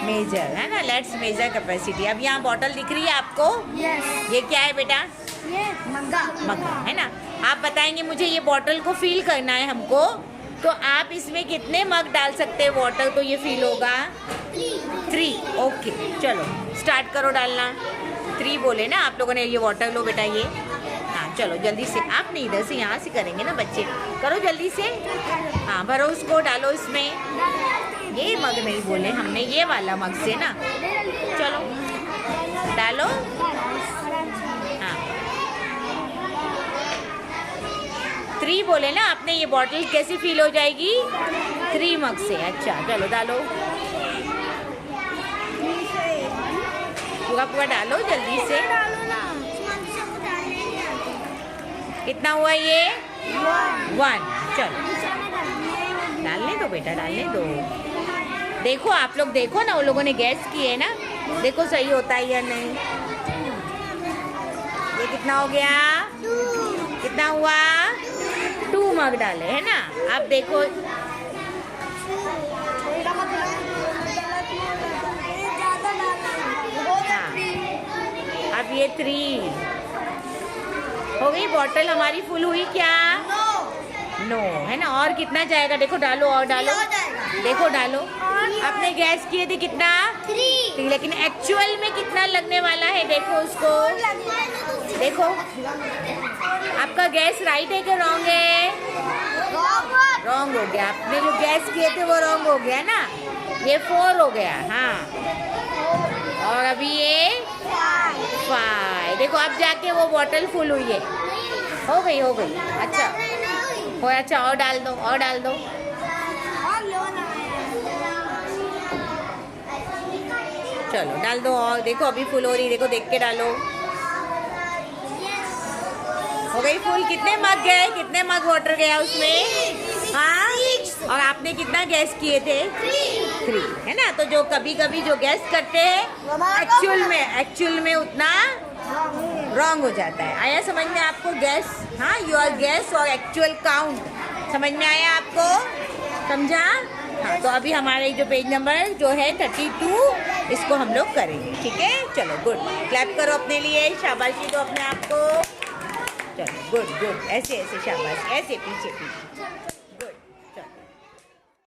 Major है ना, let's major capacity. अब यहाँ बॉटल दिख रही है आपको? यस। ये क्या है बेटा? ये मग्गा। मग्गा है ना। आप बताएंगे मुझे ये बॉटल को फील करना है हमको, तो आप इसमें कितने मग डाल सकते हैं वाटर तो ये फील होगा? 3। ओके, चलो स्टार्ट करो डालना। 3 बोले ना आप लोगों ने। ये वाटर लो बेटा ये। हाँ चलो जल्दी से, आप नहीं इधर से यहाँ से करेंगे ना बच्चे, करो जल्दी से। हाँ भरो उसको, डालो इसमें। ये मग नहीं बोले हमने, ये वाला मग से ना। चलो डालो। हाँ 3 बोले ना आपने। ये बॉटल कैसी फील हो जाएगी? 3 मग से। अच्छा चलो डालो, पूरा पूरा डालो जल्दी से। कितना हुआ ये? 1। चलो डालने दो बेटा, डालने दो। देखो आप लोग देखो ना, उन लोगों ने गैस की है ना, देखो सही होता है या नहीं। ये कितना हो गया? 2। कितना हुआ? 2 मग डाले है ना। आप देखो अब ये 3 हो गई। बॉटल हमारी फुल हुई क्या? नो है ना। और कितना जाएगा? देखो डालो, और डालो, देखो डालो। आपने गैस किए थे कितना? 3। लेकिन एक्चुअल में कितना लगने वाला है देखो उसको। देखो आपका गैस राइट है कि रॉन्ग है? रॉन्ग हो गया। आपने जो गैस किए थे वो रॉन्ग हो गया ना। ये 4 हो गया। हाँ और अभी ये 5। देखो अब जाके वो बॉटल फुल हुई है। हो गई, हो गई। अच्छा हो, अच्छा और डाल दो, और डाल दो। चलो डाल दो और। देखो अभी फुल हो रही, देखो देख के डालो। हो गई फुल। कितने मग गए? कितने मग वाटर गया उसमें? हाँ और आपने कितना गैस किए थे? 3 है ना। तो जो कभी कभी जो गैस करते हैं एक्चुअल में उतना रॉन्ग हो जाता है। आया समझ में आपको? गैस, हाँ योर गैस और एक्चुअल काउंट समझ में आया आपको? समझा? हाँ तो अभी हमारे जो पेज नंबर जो है 32, इसको हम लोग करेंगे। ठीक है चलो गुड। क्लैप करो अपने लिए, शाबाशी दो अपने आप को। चलो गुड गुड। ऐसे ऐसे शाबाश, ऐसे पीछे पीछे।